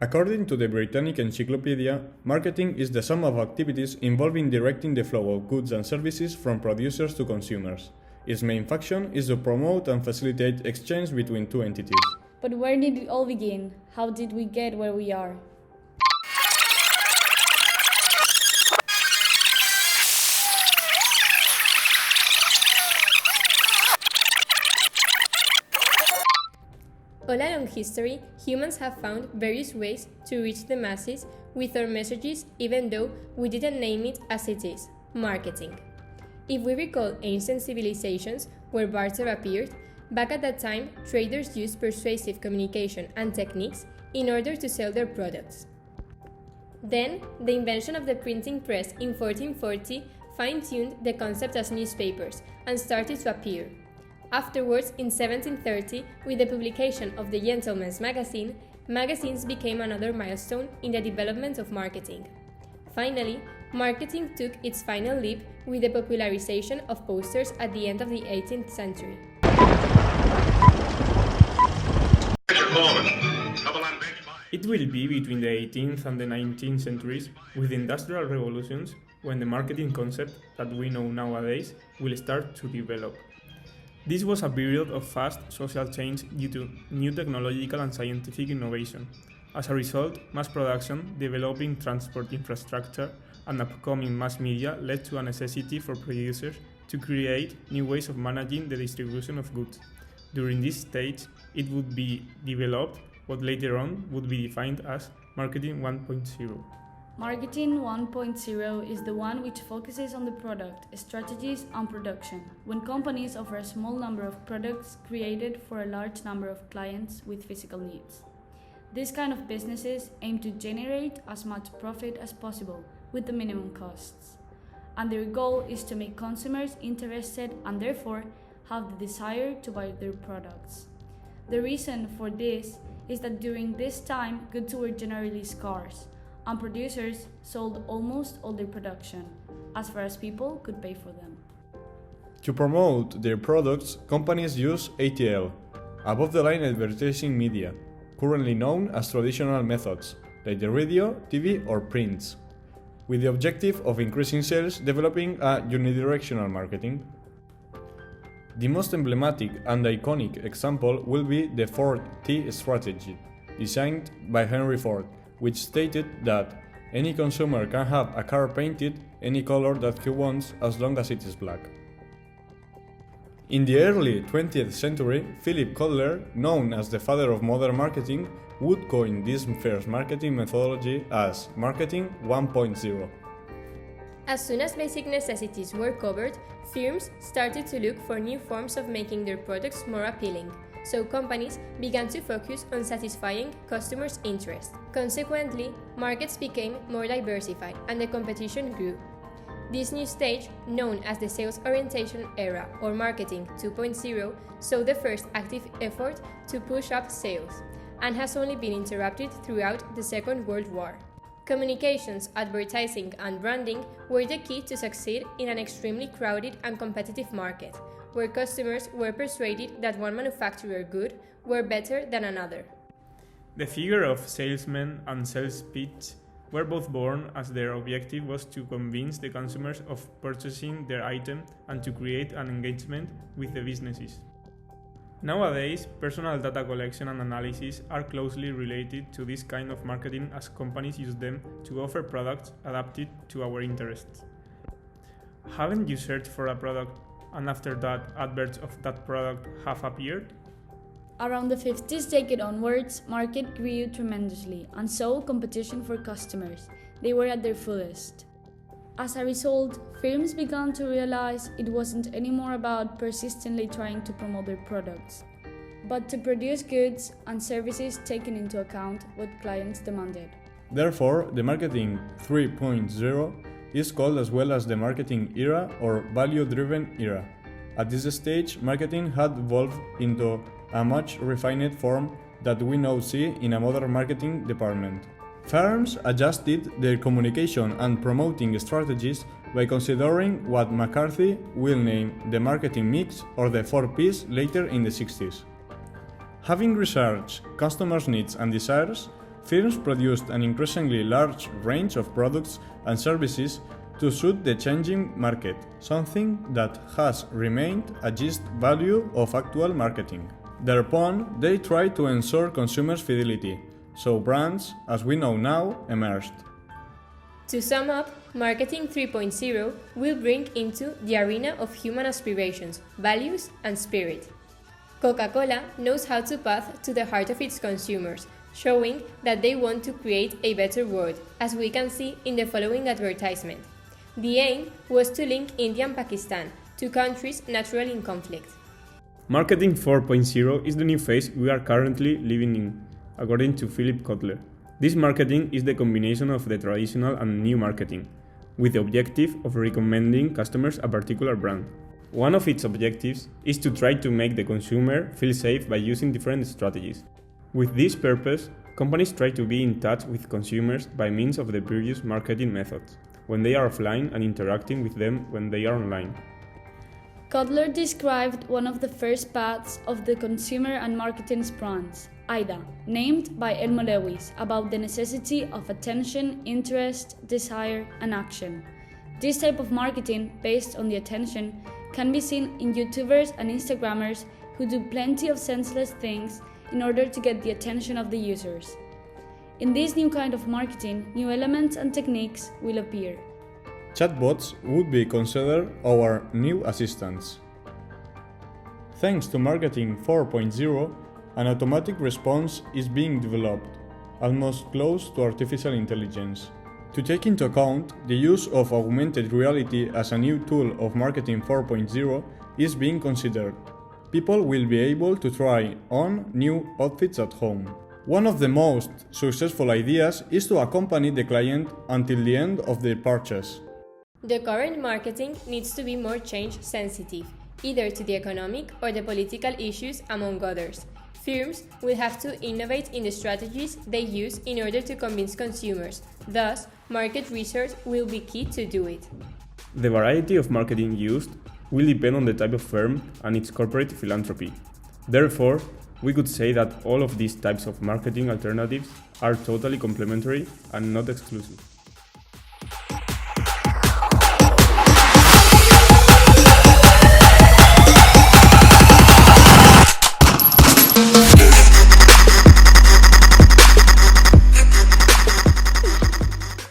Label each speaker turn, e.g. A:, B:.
A: According to the Britannic Encyclopedia, marketing is the sum of activities involving directing the flow of goods and services from producers to consumers. Its main function is to promote and facilitate exchange between two entities.
B: But where did it all begin? How did we get where we are?
C: All along history, humans have found various ways to reach the masses with our messages, even though we didn't name it as it is: marketing. If we recall ancient civilizations where barter appeared, back at that time, traders used persuasive communication and techniques in order to sell their products. Then, the invention of the printing press in 1440 fine-tuned the concept as newspapers and started to appear. Afterwards, in 1730, with the publication of the Gentleman's Magazine, magazines became another milestone in the development of marketing. Finally, marketing took its final leap with the popularization of posters at the end of the 18th century.
D: It will be between the 18th and the 19th centuries, with industrial revolutions, when the marketing concept that we know nowadays will start to develop. This was a period of fast social change due to new technological and scientific innovation. As a result, mass production, developing transport infrastructure, and upcoming mass media led to a necessity for producers to create new ways of managing the distribution of goods. During this stage, it would be developed what later on would be defined as Marketing 1.0.
B: Marketing 1.0 is the one which focuses on the product, strategies, and production, when companies offer a small number of products created for a large number of clients with physical needs. These kind of businesses aim to generate as much profit as possible with the minimum costs, and their goal is to make consumers interested and therefore have the desire to buy their products. The reason for this is that during this time, goods were generally scarce, and producers sold almost all their production, as far as people could pay for them.
A: To promote their products, companies use ATL, above-the-line advertising media, currently known as traditional methods, like the radio, TV, or prints, with the objective of increasing sales, developing a unidirectional marketing. The most emblematic and iconic example will be the Ford T strategy, designed by Henry Ford, which stated that any consumer can have a car painted any color that he wants as long as it is black. In the early 20th century, Philip Kotler, known as the father of modern marketing, would coin this first marketing methodology as Marketing 1.0.
C: As soon as basic necessities were covered, firms started to look for new forms of making their products more appealing, so companies began to focus on satisfying customers' interests. Consequently, markets became more diversified and the competition grew. This new stage, known as the sales orientation era or Marketing 2.0, saw the first active effort to push up sales, and has only been interrupted throughout the Second World War. Communications, advertising, and branding were the key to succeed in an extremely crowded and competitive market, where customers were persuaded that one manufacturer good were better than another.
D: The figure of salesmen and sales pitch were both born as their objective was to convince the consumers of purchasing their item and to create an engagement with the businesses. Nowadays, personal data collection and analysis are closely related to this kind of marketing as companies use them to offer products adapted to our interests. Haven't you searched for a product and after that adverts of that product have appeared?
B: Around the 50s decade onwards, market grew tremendously, and so competition for customers. They were at their fullest. As a result, firms began to realize it wasn't anymore about persistently trying to promote their products, but to produce goods and services taking into account what clients demanded.
A: Therefore, the Marketing 3.0 is called as well as the marketing era or value-driven era. At this stage, marketing had evolved into a much refined form that we now see in a modern marketing department. Firms adjusted their communication and promoting strategies by considering what McCarthy will name the marketing mix or the 4Ps later in the 60s. Having researched customers' needs and desires, firms produced an increasingly large range of products and services to suit the changing market, something that has remained a gist value of actual marketing. Thereupon, they tried to ensure consumers' fidelity, so brands, as we know now, emerged.
C: To sum up, Marketing 3.0 will bring into the arena of human aspirations, values, and spirit. Coca-Cola knows how to path to the heart of its consumers, showing that they want to create a better world, as we can see in the following advertisement. The aim was to link India and Pakistan, two countries naturally in conflict.
D: Marketing 4.0 is the new phase we are currently living in, according to Philip Kotler. This marketing is the combination of the traditional and new marketing, with the objective of recommending customers a particular brand. One of its objectives is to try to make the consumer feel safe by using different strategies. With this purpose, companies try to be in touch with consumers by means of the previous marketing methods, when they are offline and interacting with them when they are online.
B: Kotler described one of the first paths of the consumer and marketing brands, IDA, named by Elmo Lewis, about the necessity of attention, interest, desire, and action. This type of marketing, based on the attention, can be seen in YouTubers and Instagrammers who do plenty of senseless things in order to get the attention of the users. In this new kind of marketing, new elements and techniques will appear.
A: Chatbots would be considered our new assistants. Thanks to Marketing 4.0, an automatic response is being developed, almost close to artificial intelligence. To take into account the use of augmented reality as a new tool of Marketing 4.0 is being considered. People will be able to try on new outfits at home. One of the most successful ideas is to accompany the client until the end of their purchase.
C: The current marketing needs to be more change sensitive, either to the economic or the political issues among others. Firms will have to innovate in the strategies they use in order to convince consumers. Thus, market research will be key to do it.
D: The variety of marketing used will depend on the type of firm and its corporate philanthropy. Therefore, we could say that all of these types of marketing alternatives are totally complementary and not exclusive.